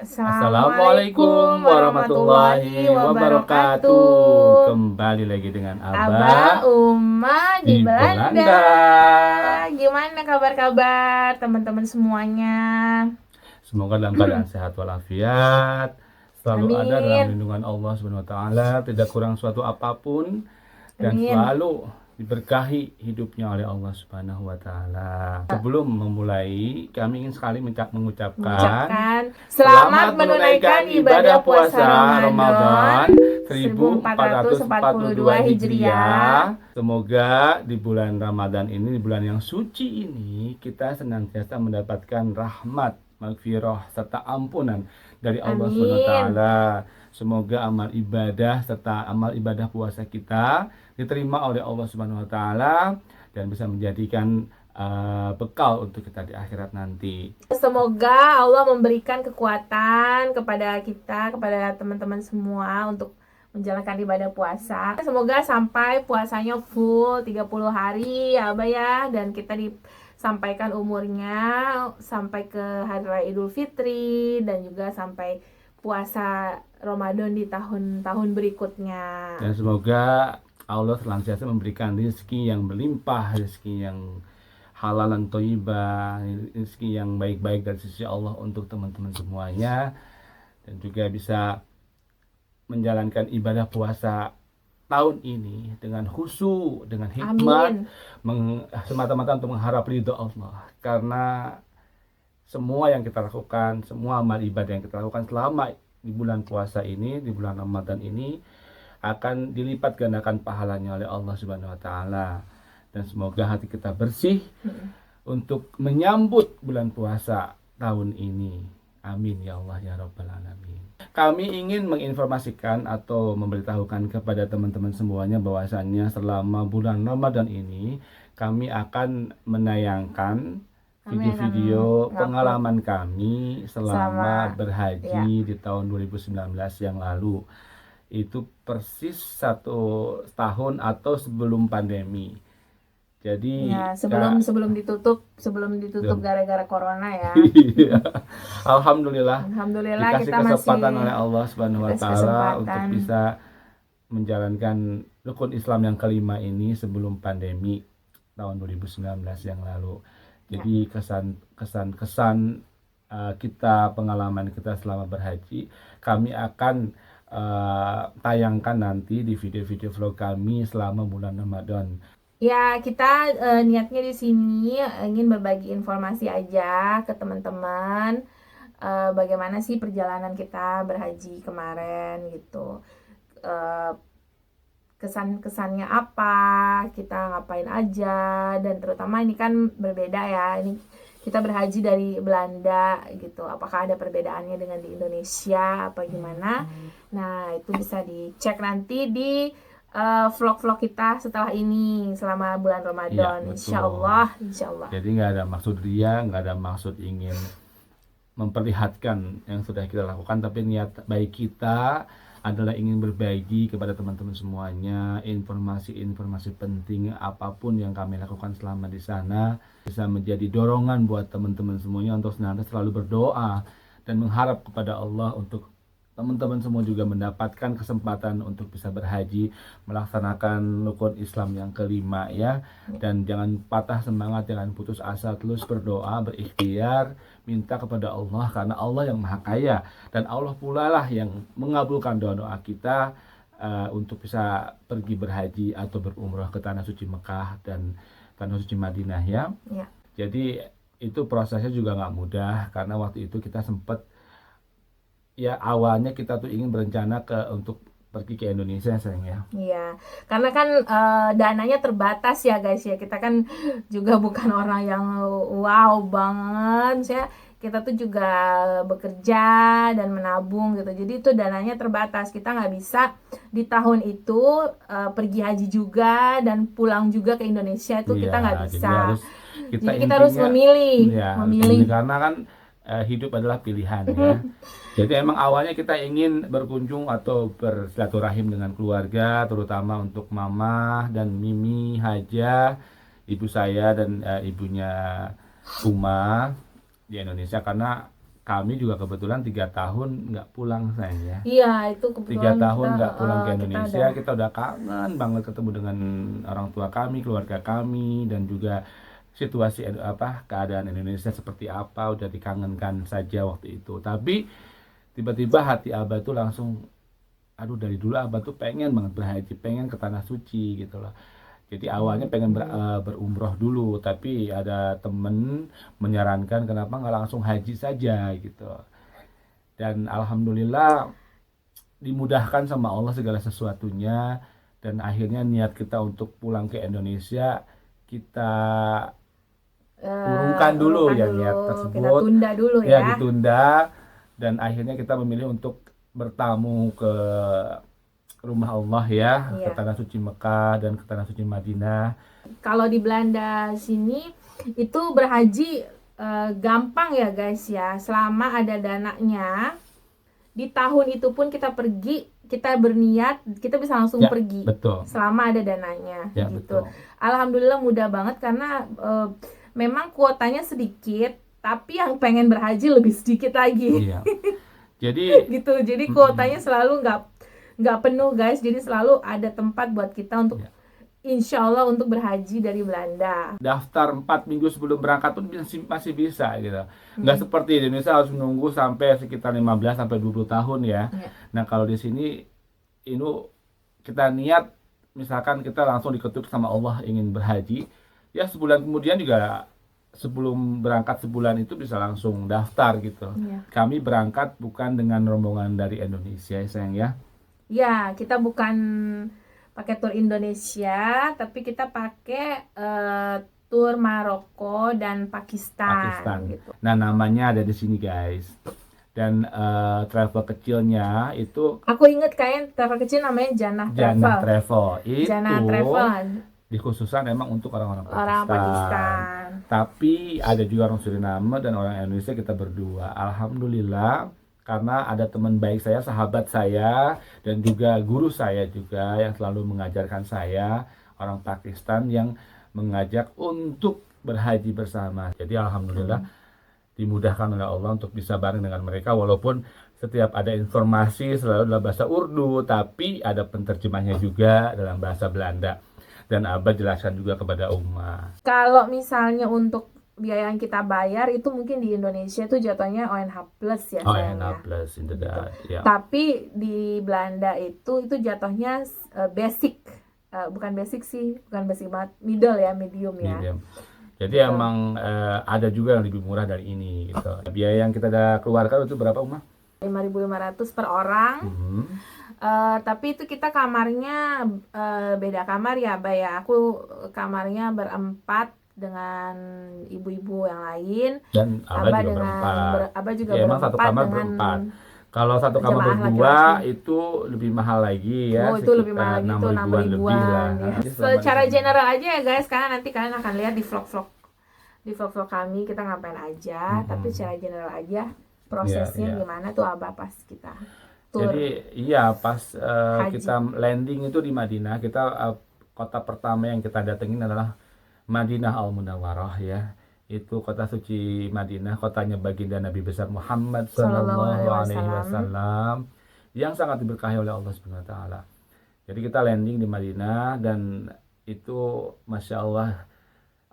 Assalamualaikum Assalamualaikum warahmatullahi warahmatullahi wabarakatuh. wabarakatuh. Kembali lagi dengan Aba Abah Uma di di Belanda. Belanda. Gimana kabar-kabar teman-teman semuanya? Semoga dalam keadaan sehat walafiat, selalu ada dalam Amin. lindungan Allah Subhanahu wa taala, tidak kurang suatu apapun dan Amin. selalu diberkahi hidupnya oleh Allah Subhanahu wa taala. Sebelum memulai, kami ingin sekali mengucapkan Mengucapkan selamat selamat menunaikan menunaikan ibadah ibadah puasa puasa Ramadan Ramadan 1442 1442 Hijriah. Hijriah. Semoga di bulan Ramadan ini, di bulan yang suci ini, kita senantiasa mendapatkan rahmat, maghfirah, serta ampunan dari Allah Subhanahu wa Amin. taala. Semoga amal ibadah serta amal ibadah puasa kita diterima oleh Allah Subhanahu wa taala dan bisa menjadikan bekal untuk kita di akhirat nanti. Semoga Allah memberikan kekuatan kepada kita, kepada teman-teman semua untuk menjalankan ibadah puasa. Semoga sampai puasanya full 30 hari ya Abah ya, dan kita disampaikan umurnya sampai ke hari raya Idul Fitri dan juga sampai puasa Ramadan di tahun-tahun berikutnya. Dan semoga Allah senantiasa memberikan rezeki yang berlimpah, rezeki yang halal dan thayyibah, rezeki yang baik-baik dari sisi Allah untuk teman-teman semuanya, dan juga bisa menjalankan ibadah puasa tahun ini dengan khusyuk, dengan hikmat, semata-mata untuk mengharap ridho Allah. Karena semua yang kita lakukan, semua amal ibadah yang kita lakukan selama di bulan puasa ini, di bulan Ramadan ini, akan dilipat gandakan pahalanya oleh Allah Subhanahu wa taala. Dan semoga hati kita bersih untuk menyambut bulan puasa tahun ini. Amin ya Allah ya rabbal alamin. Kami ingin menginformasikan atau memberitahukan kepada teman-teman semuanya bahwasannya selama bulan Ramadan ini kami akan menayangkan video-video pengalaman kami selama berhaji di tahun 2019 yang lalu. Itu persis 1 tahun atau sebelum pandemi. Jadi ya, sebelum ditutup gara-gara corona ya. Iya. Alhamdulillah dikasih kita kesempatan masih oleh Allah Subhanahu wa taala untuk bisa menjalankan rukun Islam yang kelima ini sebelum pandemi tahun 2019 yang lalu. Jadi kesan kita, pengalaman kita selama berhaji, kami akan tayangkan nanti di video-video vlog kami selama bulan Ramadan. Ya, kita niatnya di sini ingin berbagi informasi aja ke teman-teman bagaimana sih perjalanan kita berhaji kemarin gitu. Kesan-kesannya apa, kita ngapain aja, dan terutama ini kan berbeda ya. Ini kita berhaji dari Belanda gitu. Apakah ada perbedaannya dengan di Indonesia apa gimana? Nah, itu bisa dicek nanti di vlog-vlog kita setelah ini selama bulan Ramadan. Ya, Insya Allah. Jadi nggak ada maksud ria, nggak ada maksud ingin memperlihatkan yang sudah kita lakukan, tapi niat baik kita adalah ingin berbagi kepada teman-teman semuanya informasi-informasi penting apapun yang kami lakukan selama di sana, bisa menjadi dorongan buat teman-teman semuanya untuk senantiasa selalu berdoa dan mengharap kepada Allah untuk teman-teman semua juga mendapatkan kesempatan untuk bisa berhaji, melaksanakan rukun Islam yang kelima ya. Dan jangan patah semangat, jangan putus asa, terus berdoa, berikhtiar, minta kepada Allah, karena Allah yang maha kaya dan Allah pula lah yang mengabulkan doa-doa kita untuk bisa pergi berhaji atau berumrah ke tanah suci Mekah dan tanah suci Madinah ya. Jadi itu prosesnya juga nggak mudah, karena waktu itu kita sempat ya, awalnya kita tuh ingin berencana untuk pergi ke Indonesia sayang ya. Iya, karena kan dananya terbatas ya guys ya. Kita kan juga bukan orang yang wow banget ya. Kita tuh juga bekerja dan menabung gitu. Jadi itu dananya terbatas. Kita nggak bisa di tahun itu pergi haji juga dan pulang juga ke Indonesia, itu kita nggak bisa. Jadi kita harus memilih. Karena kan hidup adalah pilihan ya. Jadi emang awalnya kita ingin berkunjung atau bersilaturahim dengan keluarga, terutama untuk Mama dan Mimi Haja, ibu saya dan ibunya Uma di Indonesia, karena kami juga kebetulan 3 tahun nggak pulang sayang ya. Iya, itu 3 kebetulan tahun kita, nggak pulang ke kita Indonesia, kita udah kangen banget ketemu dengan orang tua kami, keluarga kami, dan juga situasi keadaan Indonesia seperti apa udah dikangenkan saja waktu itu. Tapi tiba-tiba hati Abah tuh langsung, aduh dari dulu Abah tuh pengen banget berhaji, pengen ke tanah suci gitu loh. Jadi awalnya pengen berumroh dulu, tapi ada temen menyarankan kenapa nggak langsung haji saja gitu. Dan alhamdulillah dimudahkan sama Allah segala sesuatunya, dan akhirnya niat kita untuk pulang ke Indonesia kita urungkan dulu ya, niat kita tersebut tunda dulu ya, ya. ditunda, dan akhirnya kita memilih untuk bertamu ke rumah Allah ya, ke Iya. tanah suci Mekah dan ke tanah suci Madinah. Kalau di Belanda sini itu berhaji gampang ya guys ya, selama ada dananya. Di tahun itu pun kita pergi, kita berniat, kita bisa langsung Ya, pergi betul. selama ada dananya Ya, gitu. betul. Alhamdulillah mudah banget karena memang kuotanya sedikit, tapi yang pengen berhaji lebih sedikit lagi. Iya. Jadi gitu. Jadi kuotanya selalu nggak penuh guys. Jadi selalu ada tempat buat kita untuk Ya. insya Allah untuk berhaji dari Belanda. daftar 4 minggu sebelum berangkat pun masih bisa gitu. Nggak seperti di Indonesia harus menunggu sampai sekitar 15 sampai 20 tahun ya. Ya. Nah, kalau di sini ini kita niat, misalkan kita langsung diketuk sama Allah ingin berhaji, ya sebulan kemudian juga sebelum berangkat sebulan itu bisa langsung daftar gitu. Ya. Kami berangkat bukan dengan rombongan dari Indonesia ya sayang ya. Ya, kita bukan pakai tur Indonesia, tapi kita pakai tur Maroko dan Pakistan. Gitu. Nah, namanya ada di sini guys. Dan travel kecilnya itu Aku inget kayak travel kecil namanya Jannah Travel. Itu Jannah Travel dikhususkan emang untuk orang-orang orang Pakistan. Tapi ada juga orang Suriname dan orang Indonesia, kita berdua. Alhamdulillah, karena ada teman baik saya, sahabat saya, dan juga guru saya juga yang selalu mengajarkan saya, orang Pakistan yang mengajak untuk berhaji bersama. Jadi alhamdulillah dimudahkan oleh Allah untuk bisa bareng dengan mereka, walaupun setiap ada informasi selalu dalam bahasa Urdu, tapi ada penterjemahnya juga dalam bahasa Belanda. Dan Abah jelaskan juga kepada umat. Kalau misalnya untuk biaya yang kita bayar itu mungkin di Indonesia itu jatuhnya ONH plus ya sayangnya. ONH plus inderdaad, ya. Tapi di Belanda itu jatuhnya basic, bukan basic sih, bukan basic banget, middle ya, medium ya. Medium. Jadi emang ada juga yang lebih murah dari ini gitu. Biaya yang kita udah keluarkan itu berapa, Uma? 5.500 per orang. Tapi itu kita kamarnya beda kamar ya, Mbak ya. Aku kamarnya berempat dengan ibu-ibu yang lain. Dan Abah juga berempat. Abah juga Ya, emang satu kamar dengan berempat. Kalau satu kamar jemaah berdua laki-laki. itu lebih mahal lagi ya. Oh, itu lebih mahal lagi, itu 6 6 ribuan lebih lah. ribuan. Ya. Nanti selama Secara di sana. general aja ya guys, karena nanti kalian akan lihat di vlog-vlog kami kita ngapain aja. Tapi secara general aja prosesnya gimana tuh Abah pas kita tour. Jadi iya pas kita landing itu di Madinah, kita kota pertama yang kita datengin adalah Madinah Al-Munawwarah ya. Itu kota suci Madinah, kotanya baginda Nabi besar Muhammad sallallahu alaihi wasallam yang sangat diberkahi oleh Allah Subhanahu wa taala. Jadi kita landing di Madinah, dan itu Masya Allah,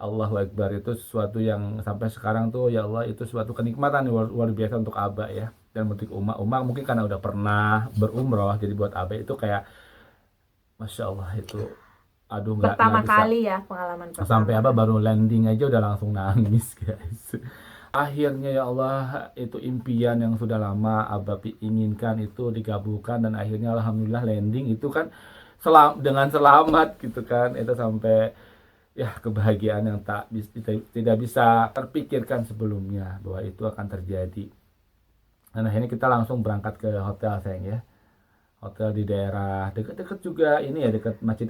Allahu Akbar, itu sesuatu yang sampai sekarang tuh ya Allah itu suatu kenikmatan luar biasa untuk Abah ya. Dan untuk Uma mungkin karena udah pernah berumroh, jadi buat Abah itu kayak Masya Allah itu, aduh nggak pertama bisa. kali ya pengalaman pertama. Sampai Abah baru landing aja udah langsung nangis guys. Akhirnya ya Allah, itu impian yang sudah lama Abah inginkan itu dikabulkan, dan akhirnya alhamdulillah landing itu kan dengan selamat gitu kan. Itu sampai ya kebahagiaan yang tidak bisa terpikirkan sebelumnya bahwa itu akan terjadi. Dan akhirnya kita langsung berangkat ke hotel sayang ya. Hotel di daerah dekat-dekat juga ini ya, dekat Masjid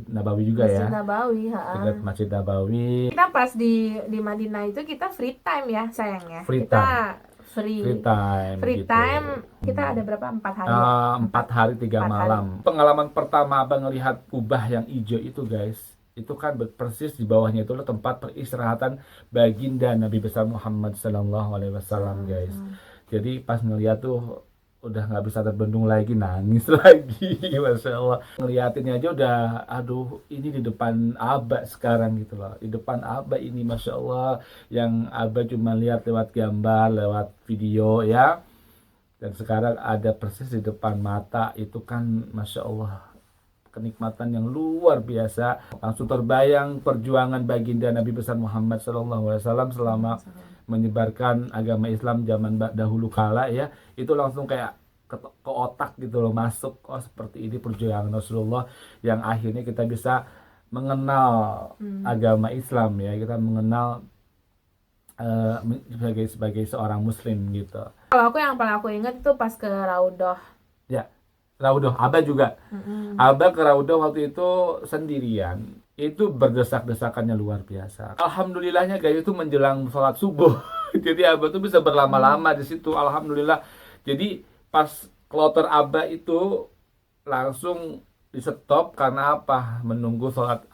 Nabawi juga ya. Masjid Nabawi, Dekat Masjid Nabawi. Kita pas di Madinah itu kita free time ya sayangnya. Free kita time. Free gitu. time kita ada berapa? 4 hari. 4 hari 3 malam. Pengalaman pertama Abang ngelihat kubah yang hijau itu guys, itu kan persis di bawahnya itu tempat peristirahatan baginda Nabi besar Muhammad Sallallahu Alaihi Wasallam, guys. Jadi pas ngeliat tuh udah nggak bisa terbendung lagi, nangis lagi. Masya Allah, ngeliatinnya aja udah, aduh, ini di depan Aba sekarang gitu loh, di depan Aba ini, Masya Allah, yang Aba cuma lihat lewat gambar, lewat video ya, dan sekarang ada persis di depan mata. Itu kan Masya Allah, kenikmatan yang luar biasa. Langsung terbayang perjuangan baginda Nabi besar Muhammad SAW selama menyebarkan agama Islam zaman dahulu kala ya. Itu langsung kayak ke otak gitu loh, masuk, oh seperti ini perjuangan Rasulullah yang akhirnya kita bisa mengenal agama Islam ya, kita mengenal sebagai seorang muslim gitu. Kalau aku yang paling aku ingat itu pas ke Raudhah. Ya, Raudhah, Abah juga. Abah ke Raudhah waktu itu sendirian. Itu berdesak-desakannya luar biasa. Alhamdulillahnya guys, itu menjelang sholat subuh. Jadi Abah tuh bisa berlama-lama di situ. Alhamdulillah. Jadi pas kloter Abah itu langsung di stop karena apa? Menunggu sholat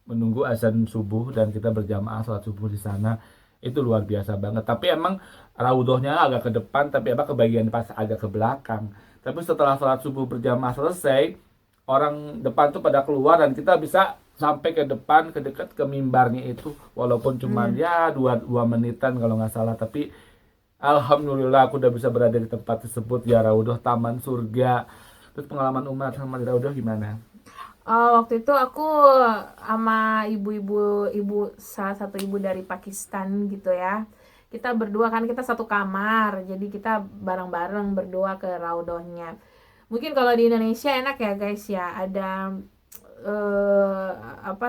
menunggu azan subuh, dan kita berjamaah sholat subuh di sana. Itu luar biasa banget. Tapi emang Raudhahnya agak ke depan, tapi Abah kebagian pas agak ke belakang. Tapi setelah sholat subuh berjamaah selesai, orang depan tuh pada keluar dan kita bisa sampai ke depan, ke dekat ke mimbarnya itu, walaupun cuma ya dua menitan kalau nggak salah. Tapi alhamdulillah aku udah bisa berada di tempat tersebut ya, Raudhah taman surga. Terus pengalaman Umar sama di Raudhah gimana? Waktu itu aku sama salah satu ibu dari Pakistan gitu ya. Kita berdua kan, kita satu kamar, jadi kita bareng-bareng berdua ke Raudhahnya. Mungkin kalau di Indonesia enak ya guys ya, ada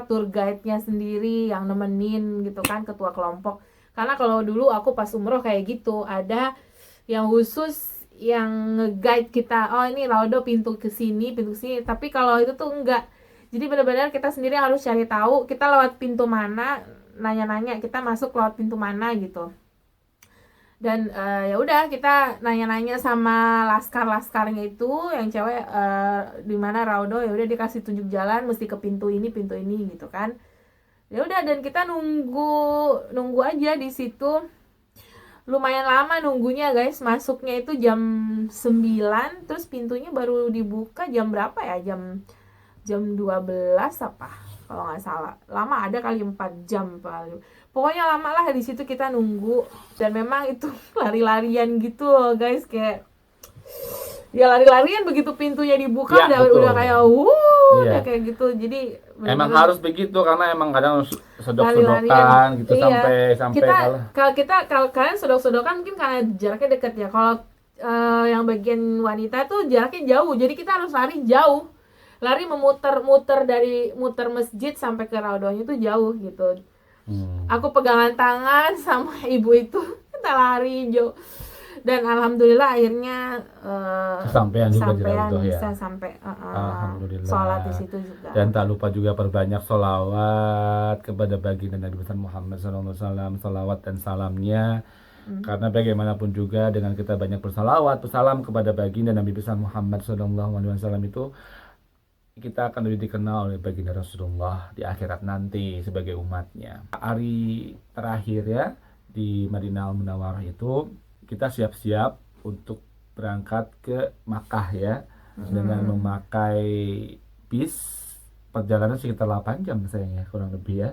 tour guide-nya sendiri yang nemenin gitu kan, ketua kelompok. Karena kalau dulu aku pas umroh kayak gitu, ada yang khusus yang nge-guide kita, oh ini Raudhah pintu ke sini, tapi kalau itu tuh enggak. Jadi benar-benar kita sendiri harus cari tahu kita lewat pintu mana, nanya-nanya kita masuk lewat pintu mana gitu. Dan ya udah kita nanya-nanya sama laskar-laskarnya itu yang cewek, di mana Raudhah, ya udah dikasih tunjuk jalan, mesti ke pintu ini gitu kan. Ya udah, dan kita nunggu aja di situ. Lumayan lama nunggunya guys, masuknya itu jam 9, terus pintunya baru dibuka jam berapa ya, jam 12 apa kalau nggak salah. Lama, ada kali 4 jam paling. Pokoknya lama lah di situ kita nunggu, dan memang itu lari-larian gitu loh guys, kayak ya lari-larian begitu pintunya dibuka Ya, udah kayak udah Iya. kayak gitu. Jadi Emang bener-bener harus begitu karena emang kadang lari-larian. sodok-sodokan gitu, Iya. sampai Kalau kalian sodok-sodokan mungkin karena jaraknya dekat ya. Kalau yang bagian wanita tuh jaraknya jauh, jadi kita harus lari jauh. Lari muter masjid sampai ke Raudhahnya tuh jauh gitu. Aku pegangan tangan sama ibu itu, kita lari jauh. Dan alhamdulillah akhirnya kesampaian juga di Raudhah ya. bisa sampai Alhamdulillah. sholat di situ juga. Dan tak lupa juga perbanyak sholawat kepada baginda Nabi besar Muhammad SAW, sholawat dan salamnya. Karena bagaimanapun juga dengan kita banyak bersalawat, bersalam kepada baginda Nabi besar Muhammad SAW itu, kita akan lebih dikenal oleh baginda Rasulullah di akhirat nanti sebagai umatnya. Hari terakhir ya di Madinah Al-Munawwarah itu, kita siap-siap untuk berangkat ke Makkah ya, dengan memakai bis. Perjalanan sekitar 8 jam sayangnya, kurang lebih ya.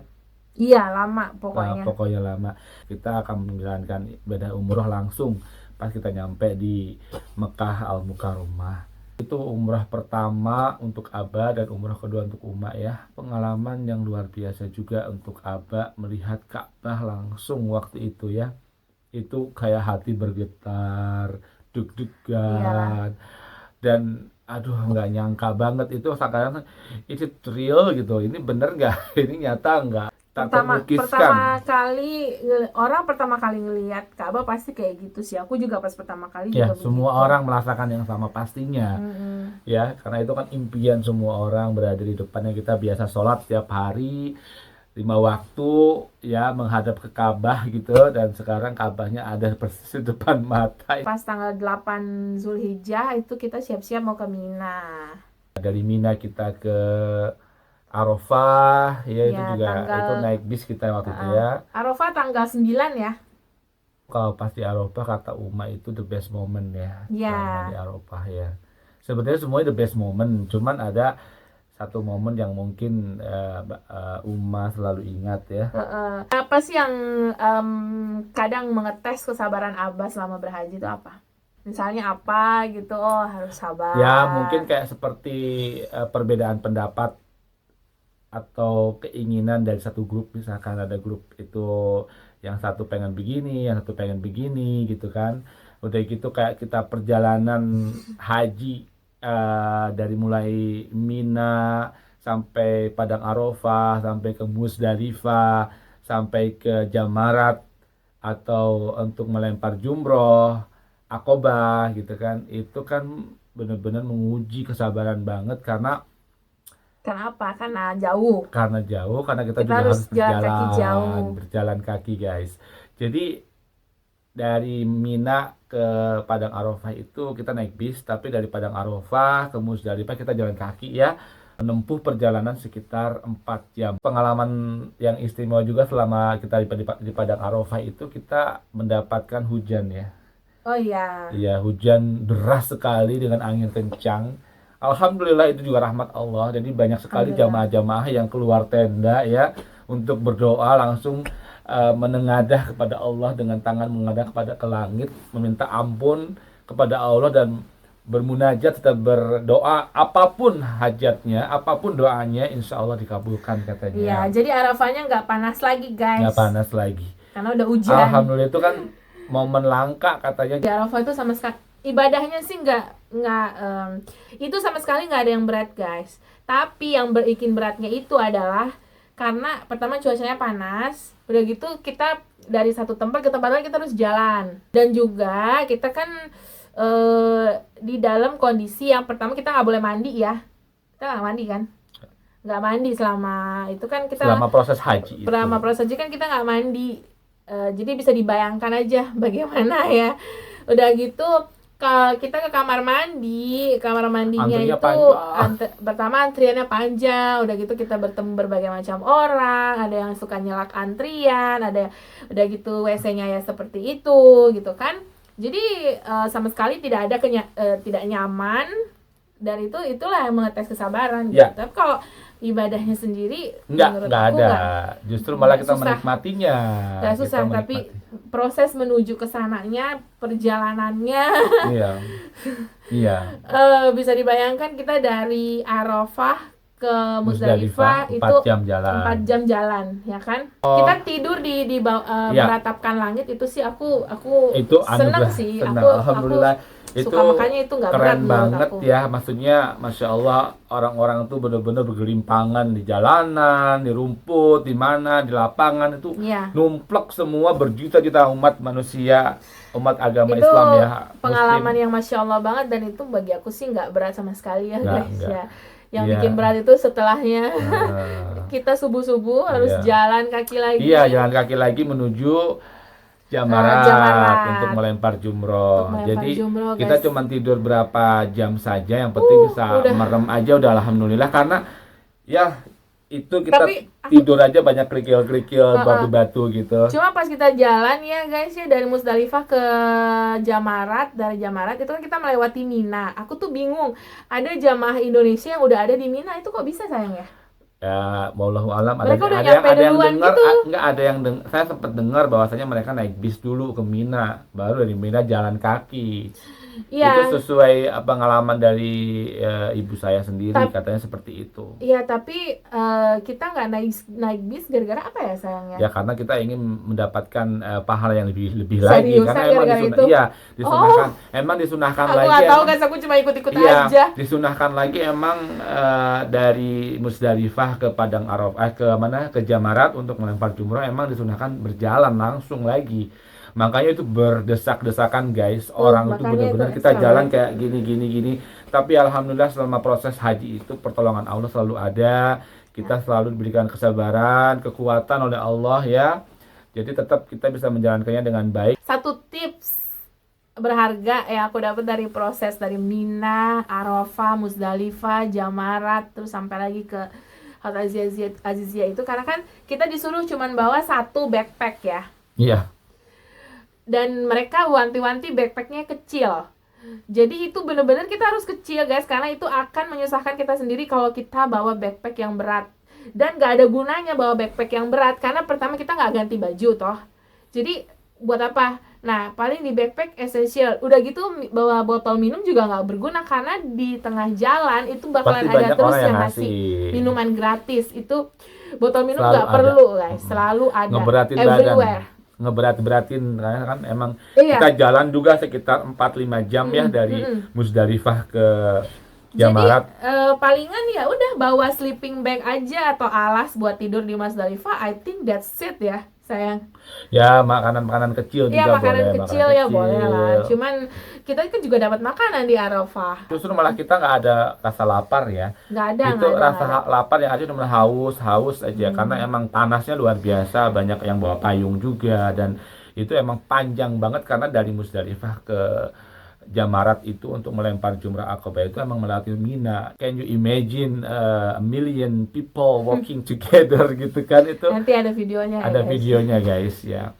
Iya, lama pokoknya. Pokoknya lama. Kita akan menjalankan ibadah umroh langsung pas kita nyampe di Mekah Al-Mukarramah. Itu umrah pertama untuk Abah dan umrah kedua untuk Uma ya. Pengalaman yang luar biasa juga untuk Abah melihat Ka'bah langsung waktu itu ya. Itu kayak hati bergetar, deg-degan. Dan aduh, nggak nyangka banget itu, sekarang itu real gitu. Ini bener nggak? Ini nyata nggak? Pertama kali orang pertama kali ngelihat Ka'bah pasti kayak gitu sih. Aku juga pas pertama kali ya, juga semua begitu. orang merasakan yang sama pastinya. Ya, karena itu kan impian semua orang berada di depannya. Kita biasa sholat tiap hari 5 waktu ya, menghadap ke Ka'bah gitu, dan sekarang Ka'bahnya ada persis di depan mata. Pas tanggal 8 Zulhijjah itu kita siap-siap mau ke Mina. Dari Mina kita ke Arafah ya, itu Ya, juga itu tanggal naik bis kita waktu itu ya. Arafah tanggal 9 ya. Kalau pas di Arafah kata Uma itu the best moment ya selama di Ya. Arafah ya. Sebenarnya semuanya the best moment, cuman ada satu momen yang mungkin Uma selalu ingat ya. Apa sih yang kadang mengetes kesabaran Abah selama berhaji itu apa? Misalnya apa gitu, oh harus sabar. Ya mungkin kayak seperti perbedaan pendapat atau keinginan dari satu grup, misalkan ada grup itu yang satu pengen begini, yang satu pengen begini gitu kan. Udah gitu kayak kita perjalanan haji dari mulai Mina sampai Padang Arafah, sampai ke Musdalifah, sampai ke Jamarat atau untuk melempar jumroh, Aqobah gitu kan. Itu kan benar-benar menguji kesabaran banget Kenapa? Karena jauh. karena jauh, karena kita Kita juga harus harus jalan kaki jauh. berjalan kaki guys. Jadi dari Mina ke Padang Arafah itu kita naik bis, tapi dari Padang Arafah ke Musdalifah kita jalan kaki ya, menempuh perjalanan sekitar 4 jam. Pengalaman yang istimewa juga selama kita di Padang Arafah itu kita mendapatkan hujan ya. Oh iya. Iya, hujan deras sekali dengan angin kencang. Alhamdulillah itu juga rahmat Allah. Jadi banyak sekali Alhamdulillah. jamaah-jamaah yang keluar tenda ya untuk berdoa langsung menengadah kepada Allah dengan tangan mengadah kepada ke langit, meminta ampun kepada Allah dan bermunajat serta berdoa apapun hajatnya, apapun doanya, insya Allah dikabulkan Iya, katanya. jadi Arafahnya nggak panas lagi guys. Nggak panas lagi. Karena udah hujan. Alhamdulillah itu kan momen langka katanya. Di Arafah itu sama sekali ibadahnya sih nggak itu sama sekali nggak ada yang berat guys. Tapi yang bikin beratnya itu adalah karena pertama cuacanya panas, udah gitu kita dari satu tempat ke tempat lain kita harus jalan, dan juga kita kan di dalam kondisi yang pertama kita nggak boleh mandi ya, kita nggak mandi kan, nggak mandi selama itu kan kita Selama proses haji itu. selama proses haji kan kita nggak mandi. Jadi bisa dibayangkan aja bagaimana ya. Udah gitu kita ke kamar mandinya Antrinya itu panjang. pertama antriannya panjang, udah gitu kita bertemu berbagai macam orang, ada yang suka nyelak antrian, ada udah gitu WC-nya ya seperti itu gitu kan. Jadi sama sekali tidak ada tidak nyaman, dan itulah yang mengetes kesabaran gitu. Ya. Tapi kalau ibadahnya sendiri Nggak aku ada. Justru malah kita susah. menikmatinya. Gak Kita susah, tapi menikmati. proses menuju ke sananya, perjalanannya Iya. Iya. bisa dibayangkan kita dari Arafah ke Musdalifah itu 4 jam jalan. 4 jam jalan, ya kan? Kita tidur di Iya. meratapkan langit, itu sih aku Itu seneng anugerah. sih. Senang. Aku Alhamdulillah. Itu suka, makanya itu nggak berat keren menurut banget aku. ya. Maksudnya Masya Allah, orang-orang tuh benar-benar bergelimpangan di jalanan, di rumput, di mana, di lapangan itu Iya. numplek semua berjuta-juta umat manusia, umat agama Itu Islam ya, pengalaman Muslim. yang Masya Allah banget, dan itu bagi aku sih nggak berat sama sekali ya guys Nggak. ya. Yang Iya. bikin berat itu setelahnya Nah, kita subuh-subuh harus Iya. jalan kaki lagi. iya, jalan kaki lagi menuju Jamarat Jamarat. untuk melempar jumroh. Untuk melempar Jadi jumroh, kita guys. cuma tidur berapa jam saja, yang penting bisa udah. merem aja udah alhamdulillah, karena ya itu kita Tapi tidur aja banyak kerikil-kerikil batu-batu gitu. cuma pas kita jalan ya guys ya, dari Musdalifah ke Jamarat, dari Jamarat itu kan kita melewati Mina. Aku tuh bingung, ada jamaah Indonesia yang udah ada di Mina, itu kok bisa sayang ya? Ya, wallahu alam, Mereka udah ada nyampe yang duluan dengar, gitu. nggak ada yang saya sempat dengar bahwasanya mereka naik bis dulu ke Mina, baru dari Mina jalan kaki. Iya. Itu sesuai pengalaman dari ibu saya sendiri, katanya seperti itu. Iya, tapi kita nggak naik bis gara-gara apa ya sayangnya? Ya karena kita ingin mendapatkan pahala yang lebih lagi, Seriusan karena emang gara-gara itu? disunahkan, emang disunahkan Aku lagi. nggak tahu emang- guys, aku cuma ikut-ikut Iya, aja. disunahkan lagi emang dari Musdalifah ke Padang Arafah, ke Jamarat untuk melempar jumrah, emang disunahkan berjalan langsung lagi. Makanya itu berdesak-desakan guys, orang itu makanya benar-benar itu kita ekstra jalan banget. kayak gini. Tapi alhamdulillah selama proses haji itu pertolongan Allah selalu ada. Kita selalu diberikan kesabaran, kekuatan oleh Allah ya. Jadi tetap kita bisa menjalankannya dengan baik. Satu tips berharga yang aku dapat dari proses dari Mina, Arafah, Musdalifah, Jamarat, terus sampai lagi ke Hotel Azizia itu karena kan kita disuruh cuman bawa 1 backpack ya. Iya. Dan mereka wanti-wanti backpacknya kecil. Jadi itu bener-bener kita harus kecil guys, karena itu akan menyusahkan kita sendiri kalau kita bawa backpack yang berat. Dan gak ada gunanya bawa backpack yang berat, karena pertama kita gak ganti baju toh. Jadi buat apa? Nah paling di backpack essential. Udah gitu bawa botol minum juga gak berguna, karena di tengah jalan itu bakalan Pasti ada banyak terus orang yang yang ngasih ngasih. minuman gratis. Itu botol minum Selalu gak ada. perlu guys, selalu ada, Ngeberatin everywhere. badan. Ngeberat-beratin karena kan emang Iya. kita jalan juga sekitar 4-5 jam ya dari Musdalifah ke Jamarat. Jadi palingan ya udah bawa sleeping bag aja atau alas buat tidur di Musdalifah. I think that's it ya sayang. Ya makanan-makanan kecil Iya juga makanan boleh. kecil ya boleh lah. Cuman kita kan juga dapat makanan di Arafah. Justru malah kita nggak ada rasa lapar ya. Nggak ada. Itu rasa lapar yang ada cuma haus aja karena emang panasnya luar biasa, banyak yang bawa payung juga dan itu emang panjang banget karena dari Musdalifah ke Jamarat itu untuk melempar Jumrah Aqabah itu emang melewati Mina. Can you imagine a million people walking together gitu kan itu? Nanti ada videonya. Ada videonya guys ya.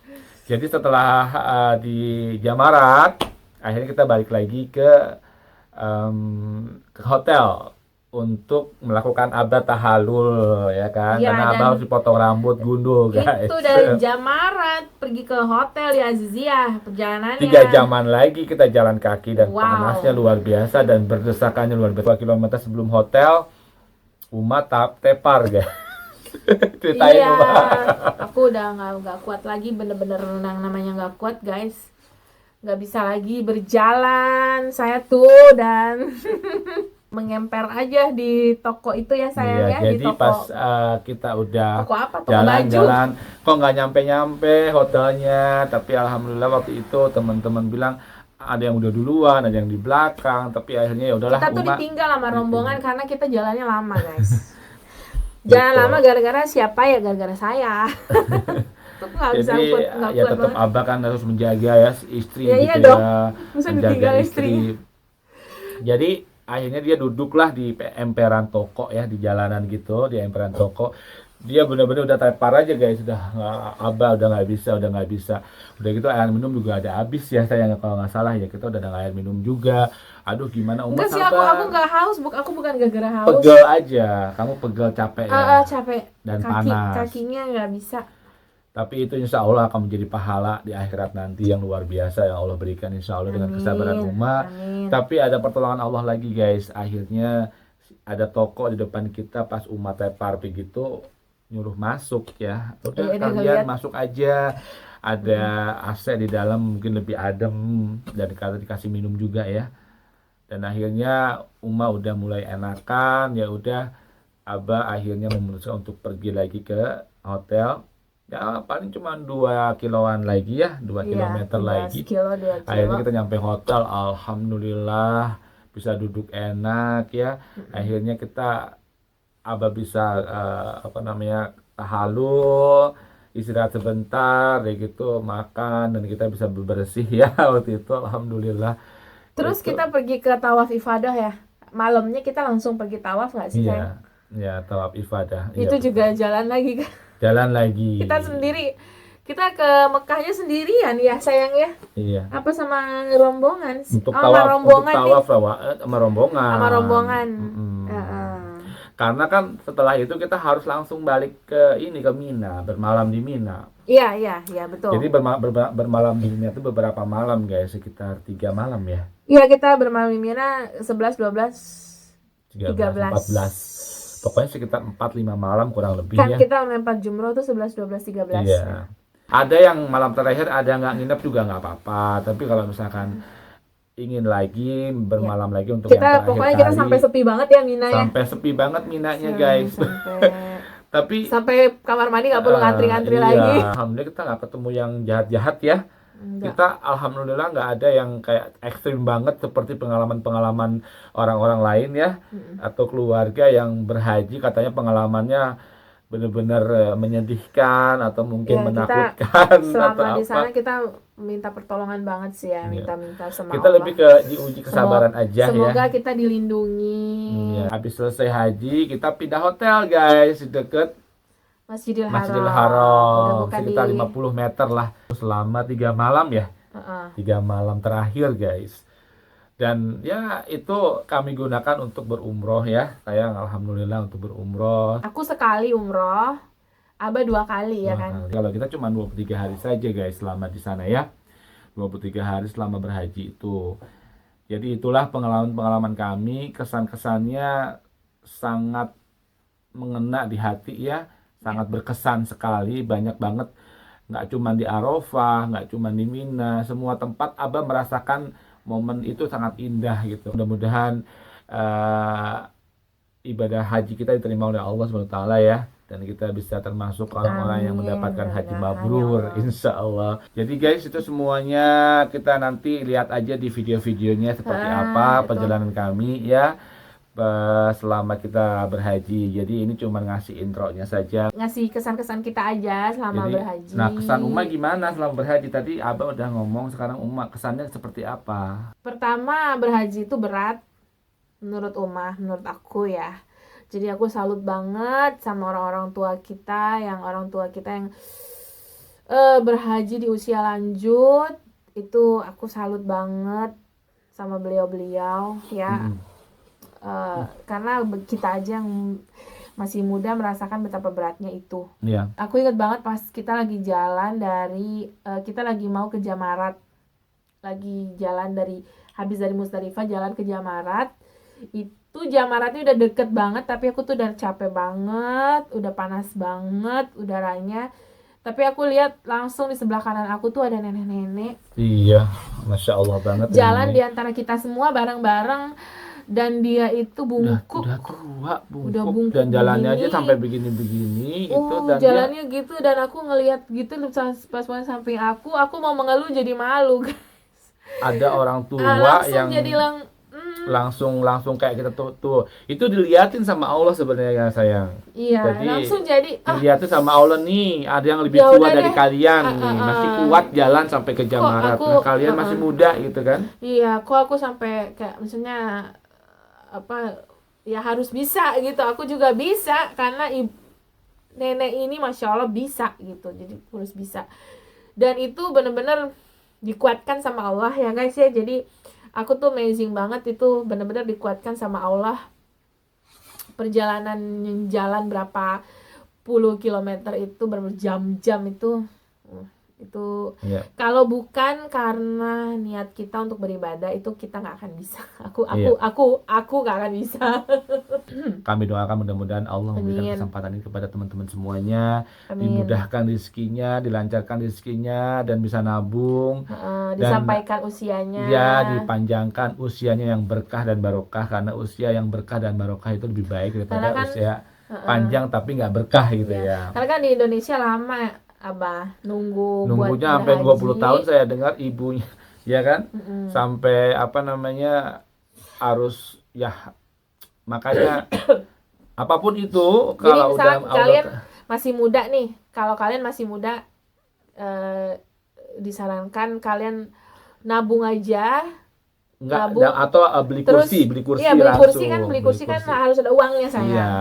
Jadi setelah di Jamarat, akhirnya kita balik lagi ke hotel untuk melakukan abad tahalul ya kan, ya, karena abah harus dipotong rambut gundul guys. Itu dari Jamarat pergi ke hotel di Azizia, perjalanannya 3 jaman lagi kita jalan kaki dan panasnya luar biasa dan berdesakannya luar biasa. 2 kilometer sebelum hotel umat tepar guys. Ceritain iya, aku udah nggak kuat lagi, bener-bener renang namanya nggak kuat guys, nggak bisa lagi berjalan saya tuh dan mengemper aja di toko itu ya sayang ya. Jadi di toko, pas kita udah toko apa? Toko jalan-jalan kok nggak nyampe-nyampe hotelnya, tapi alhamdulillah waktu itu teman-teman bilang ada yang udah duluan, ada yang di belakang, tapi akhirnya ya udahlah. Kita tuh ditinggal sama rombongan karena kita jalannya lama guys. Gitu. Jalan lama gara-gara siapa ya? Gara-gara saya. Jadi ya tetap abah kan harus menjaga ya istri ya, gitu iya dong. Menjaga istri. Jadi akhirnya dia duduklah di emperan toko ya, di jalanan gitu, di emperan toko. Dia benar-benar udah tepar aja guys, abah udah nggak bisa. Udah gitu air minum juga ada habis ya sayang, kalau nggak salah ya, kita udah ada air minum juga. Aduh gimana umat sih, aku nggak haus, aku bukan gara-gara haus. Pegel aja, kamu pegel capek ya. Capek dan panas. Kakinya nggak bisa. Tapi itu insya Allah akan menjadi pahala di akhirat nanti yang luar biasa yang Allah berikan insya Allah dengan kesabaran umat. Tapi ada pertolongan Allah lagi guys. Akhirnya ada toko di depan kita pas umat tepar begitu nyuruh masuk ya. Udah kalian masuk aja. Ada AC di dalam mungkin lebih adem dan dikasih minum juga ya. Dan akhirnya Uma udah mulai enakan, ya udah abah akhirnya memutuskan untuk pergi lagi ke hotel. Ya paling cuma 2 kiloan lagi ya, 2 kilometer lagi. 2 kilo. Akhirnya kita nyampe hotel, alhamdulillah bisa duduk enak ya. Akhirnya kita abah bisa tahalul, istirahat sebentar, ya gitu makan dan kita bisa bersih ya waktu itu, alhamdulillah. Terus gitu. Kita pergi ke tawaf ifadah ya. Malamnya kita langsung pergi tawaf nggak sih? Iya, ya tawaf ifadah. Itu ya, juga jalan lagi kan? Jalan lagi. Kita sendiri. Kita ke Mekahnya sendirian ya sayang ya. Iya. Apa sama rombongan? Untuk tawaf, sama rombongan. Sama rombongan. Karena kan setelah itu kita harus langsung balik ke Mina, bermalam di Mina. Iya betul. Jadi bermalam di Mina itu beberapa malam guys, sekitar 3 malam ya. Iya, kita bermalam di Mina 11, 12, 13, 14. Pokoknya sekitar 4-5 malam kurang lebih kan ya. Kita melempar jumroh tuh 11, 12, 13. Iya. Ada yang malam terakhir ada nggak nginep juga nggak apa-apa. Tapi kalau misalkan ingin lagi bermalam lagi untuk kita, yang terakhir pokoknya kali, kita sampai sepi banget ya Mina ya. Sampai sepi banget Minanya guys. Tapi sampai kamar mandi nggak perlu ngantri-ngantri lagi. Alhamdulillah kita nggak ketemu yang jahat-jahat ya. Enggak. Kita alhamdulillah nggak ada yang kayak ekstrim banget seperti pengalaman-pengalaman orang-orang lain ya, atau keluarga yang berhaji katanya pengalamannya benar-benar menyedihkan atau mungkin menakutkan. Selama atau di sana kita minta pertolongan banget sih ya, Iya. minta sama Kita Allah. lebih ke diuji kesabaran aja Semoga ya. kita dilindungi. Iya. Habis selesai haji, kita pindah hotel guys, di deket Masjidil Masjidil Haram. Udah Haram, buka di sekitar 50 meter lah. Selama 3 malam ya. Heeh. 3 malam terakhir guys. Dan ya itu kami gunakan untuk berumroh ya. Sayang alhamdulillah untuk berumroh. Aku sekali umroh, Abah 2 kali ya kan. Kalau kita cuma 23 hari saja guys selama di sana ya. 23 hari selama berhaji itu. Jadi itulah pengalaman-pengalaman kami, kesan-kesannya sangat mengena di hati ya, sangat berkesan sekali, banyak banget. Nggak cuma di Arafah, nggak cuma di Mina, semua tempat Abah merasakan momen itu sangat indah gitu. Mudah-mudahan ibadah haji kita diterima oleh Allah SWT ya, dan kita bisa termasuk orang-orang yang Amin. mendapatkan haji Mudah-mudahan, mabrur ya Allah. insya Allah. Jadi guys, itu semuanya kita nanti lihat aja di video-videonya seperti apa betul. perjalanan kami ya selama kita berhaji. Jadi ini cuma ngasih intronya saja. Ngasih kesan-kesan kita aja selama Jadi, berhaji. nah kesan Uma gimana selama berhaji? Tadi Abah udah ngomong, sekarang Uma kesannya seperti apa? Pertama, berhaji itu berat menurut menurut aku ya. Jadi aku salut banget sama orang-orang tua kita yang berhaji di usia lanjut. Itu aku salut banget sama beliau-beliau ya. Karena kita aja yang masih muda merasakan betapa beratnya itu. Iya. Aku ingat banget pas kita lagi jalan kita lagi mau ke Jamarat, lagi jalan habis dari Musdalifah jalan ke Jamarat. Itu Jamaratnya udah deket banget, tapi aku tuh udah capek banget, udah panas banget udaranya. Tapi aku lihat langsung di sebelah kanan aku tuh ada nenek-nenek. Iya, Masya Allah banget. Jalan di antara kita semua bareng-bareng. Dan dia itu bungkuk. Udah tua, Udah bungkuk dan jalannya aja begini. sampai begini-begini itu, dan jalannya gitu, dan aku ngelihat gitu pas samping aku mau mengeluh jadi malu guys. ada orang tua langsung yang jadi langsung kayak kita tuh itu diliatin sama Allah sebenarnya sayang. Iya, Jadi, langsung jadi dilihatin sama Allah nih, ada yang lebih Ya tua udah dari deh. kalian nih, masih kuat jalan sampai ke Jamarat. aku- Nah, kalian masih muda gitu kan? Iya, kok aku sampai kayak maksudnya ya harus bisa gitu. Aku juga bisa karena nenek ini Masya Allah bisa gitu, jadi harus bisa. Dan itu bener-bener dikuatkan sama Allah ya guys ya. Jadi aku tuh amazing banget, itu bener-bener dikuatkan sama Allah. Perjalanan yang jalan berapa puluh kilometer itu berjam-jam itu Iya. kalau bukan karena niat kita untuk beribadah, itu kita nggak akan bisa. Aku nggak akan bisa. Kami doakan mudah-mudahan Allah memberikan Amin. kesempatan ini kepada teman-teman semuanya, Amin. dimudahkan rezekinya, dilancarkan rezekinya, dan bisa nabung. Disampaikan usianya. Ya, dipanjangkan usianya yang berkah dan barokah, karena usia yang berkah dan barokah itu lebih baik daripada Karena kan, usia panjang tapi nggak berkah gitu ya. Karena kan di Indonesia lama Abah nunggunya Nunggunya sampai 20 tahun saya dengar ibunya, ya kan? Sampai harus ya, makanya apapun itu Jadi kalau udah misalkan kalian masih muda nih, kalau kalian masih muda disarankan kalian nabung aja. Nabung, atau beli kursi, beli kursi iya, langsung. beli kursi kan harus ada uangnya saya. Iya.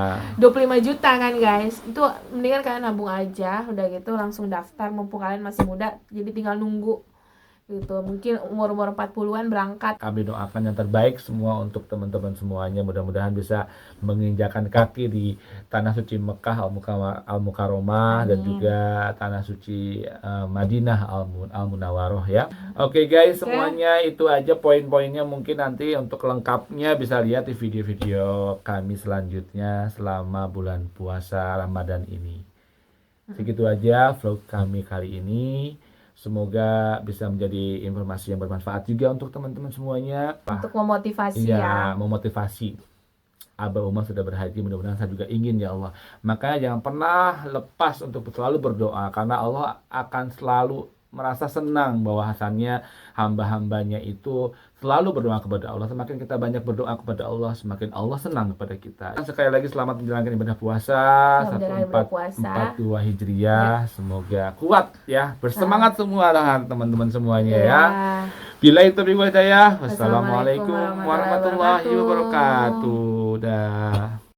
25 juta kan guys. Itu mendingan kalian nabung aja, udah gitu langsung daftar mumpung kalian masih muda. Jadi tinggal nunggu gitu. Mungkin umur 40-an berangkat. Kami doakan yang terbaik semua untuk teman-teman semuanya. Mudah-mudahan bisa menginjakan kaki di tanah suci Mekah Al-Mukarramah dan juga tanah suci Madinah Al-Munawwaroh ya. Oke guys, semuanya itu aja poin-poinnya. Mungkin nanti untuk lengkapnya bisa lihat di video-video kami selanjutnya selama bulan puasa Ramadan ini. Segitu aja vlog kami kali ini. Semoga bisa menjadi informasi yang bermanfaat juga untuk teman-teman semuanya. Untuk memotivasi ya. Memotivasi. Abah Uma sudah berhaji, mudah-mudahan saya juga ingin ya Allah. Makanya jangan pernah lepas untuk selalu berdoa, karena Allah akan selalu merasa senang bahwasannya hamba-hambanya itu selalu berdoa kepada Allah. Semakin kita banyak berdoa kepada Allah, semakin Allah senang kepada kita. Sekali lagi selamat menjalankan ibadah puasa Selamat menjalankan ibadah puasa. 1442 Hijriah. Semoga kuat ya, bersemangat semua teman-teman semuanya ya. Bila itu ya. Wassalamualaikum warahmatullahi wabarakatuh. Dah.